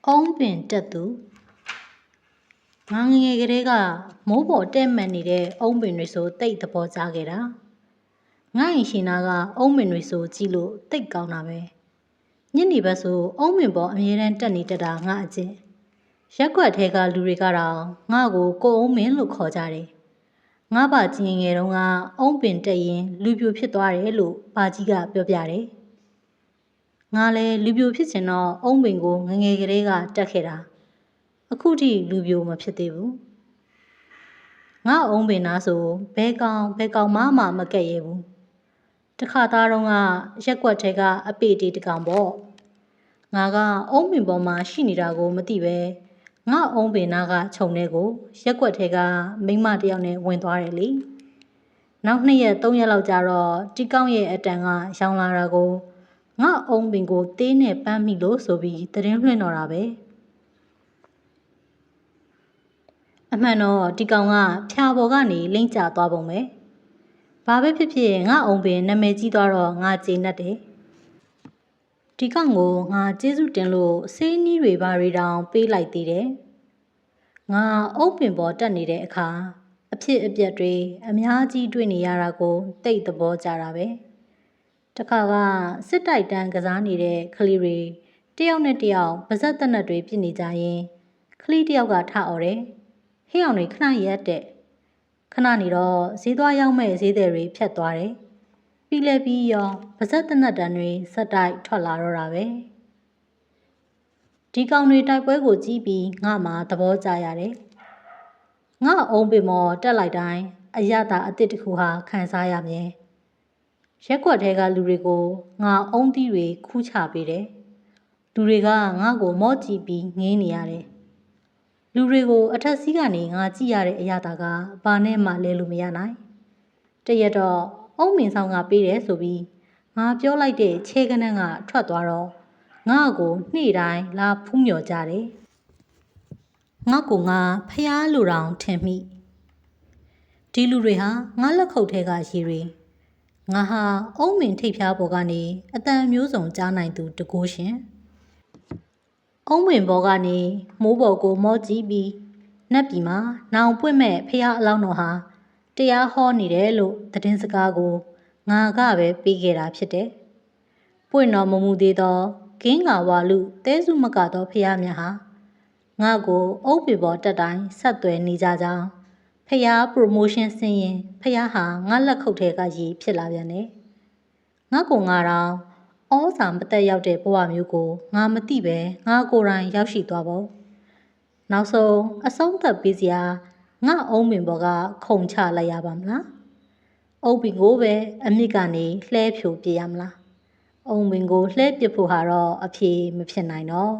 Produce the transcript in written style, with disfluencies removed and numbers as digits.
အုံးပင်တက်သူငါငယ်ကလေးကမိုးပေါ်တက်မှန်နေတဲ့အုံးပင်တွေဆိုတိတ်သဘောကျခဲ့တာငါ့ရင်ရှင်နာကအုံးပင်တွေဆိုကြည့်လို့တိတ်ကောင်းတာပဲညနေဘက်ဆိုအုံးပင်ပေါ်အမြဲတမ်းတက်နေတတ်တာငါအကျင့်ရက်ွက်ထဲကလူတွေကတော့ငါ့ကိုကိုအုံးပင်လို့ခေါ်ကြတယ်ငါ့ဘာကြီးငယ်တုန်းကအုံးပင်တက်ရင်လူပြိုဖြစ်သွားတယ်လို့ဘာကြီးကပြောပြတယ်ငါလည်းလူပြိုဖြစ်ချင်တော့အုံးပင်ကိုငငယ်ကလေးကတက်ခဲ့တာအခုထိလူပြိုမဖြစ်သေးဘူးငါအုံးပင်နာဆိုဘဲကောင်မကက်ရဲဘူးတခါသားတော့ကရက်ွက်ထဲကအပေတီတကောင်ပေါ့ငါကအုံးပင်ပေါ်မှာရှိနေတာကိုမသိပဲငါအုံးပင်နာကခြုံထဲကိုရက်ွက်ထဲကမိန်းမတယောက်နဲ့ဝင်သွားတယ်လေနောက်2 ရက် 3 ရက်လောက်ကြာတော့တီကောင်းရဲ့အတန်ကရောင်လာတာကိုငါအုံးပင်ကိုသေးနဲ့ပန်းမိလို့ဆိုပြီးသတင်းလွှင့်တော့တာပဲအမှန်တော့ဒီကောင်ကဖြာပေါ်ကနေလိမ့်ကျသွားပုံပဲဘာပဲဖြစ်ဖြစ်ငါအုံပင်နာမည်ကြီးသွားတော့ငါကျေနပ်တယ်ဒီကောင်ကိုငါကျေးဇူးတင်လို့ဆေးနီးတွေဘာတွေတောင်ပေးလိုက်သေးတယ်ငါအုံပင်ပေါ်တက်နေတဲ့အခါအဖြစ်အပျက်တွေအများကြီးတွေ့နေရတာကိုတိတ်သဘောကျတာပဲတခါကစစ်တိုက်တန်းကစားနေတဲ့ကလေးတွေတယောက်နဲ့တယောက်ပါဇက်သက်နက်တွေပြစ်နေကြရင်ကလေးတယောက်ကထအော်တယ်ဟိအောင်တွေခဏရက်တဲ့ခဏနေတော့ဈေးသွားရောက်မဲ့ဈေးသည်တွေဖြတ်သွားတယ်ပြီးလဲပြီးရောပါဇက်သက်နက်တန်းတွေဆက်တိုက်ထွက်လာတော့တာပဲဒီကောင်တွေတိုက်ပွဲကိုကြည့်ပြီးငါမှသဘောကျရတယ်ငါအုံးပင်မော်တက်လိုက်တိုင်းအရသာအစ်စ်တစ်ခုဟာခံစားရမြဲရက်ွက်ထဲကလူတွေကိုငါအုံးသီးတွေခူးချပေးတယ်လူတွေကငါ့ကိုမော့ကြည့်ပြီးငေးနေရတယ်လူတွေကိုအထက်စီးကနေငါကြည့်ရတဲ့အရာကဘာနဲ့မှလဲလို့မရနိုင်တရက်တော့အုံးမင်ဆောင်ကပေးတယ်ဆိုပြီးငါပြောလိုက်တဲ့ခြေကနန်းကထွက်သွားတော့ငါ့ကိုနေ့တိုင်းလာဖူးမြော်ကြတယ်ငါဖျားလူတောင်ထင်မိဒီလူတွေဟာငါလက်ခုပ်ထဲကရေတွေငါဟာအုံးမင်ထိပ်ဖျားပေါ်ကနေအတန်မျိုးစုံကြားနိုင်သူတကိုးရှင်အုံးပင်ပေါ်ကနေမိုးပေါ်ကိုမော့ကြည့်ပြီးနတ်ပြည်မှာနောင်ပွင့်မဲ့ဖះအလောင်းတော်ဟာတရားဟောနေတယ်လို့သတင်းစကားကိုငါကပဲပေးခဲ့တာဖြစ်တယ်။ပွင့်တော်မမူသေးသောဂင်းငါဝါလူတဲစုမကတော့ဖះများဟာငါကိုအုပ်ပေပေါ်တက်တိုင်းဆက်သွယ်နေကြကြောင်းဖះ promotion ဆင်းရင်ဖះဟာငါလက်ခုပ်ထဲကရေဖြစ်လာပြန်တယ်။ငါတော့ဩဇာမတက်ရောက်တဲ့ဘဝမျိုးကိုငါမသိပဲငါကိုယ်တိုင်ရောက်ရှိသွားပုံနောက်ဆုံးအဆုံးသတ်ပေးစရာငါအုံးပင်ပေါ်ကခုန်ချလိုက်ရပါမလားအုံးပင်ကိုပဲအမြစ်ကနေလှဲဖြိုပြရမလားအုံးပင်ကိုလှဲပစ်ဖို့ဟာတော့အဖြေမဖြစ်နိုင်တော့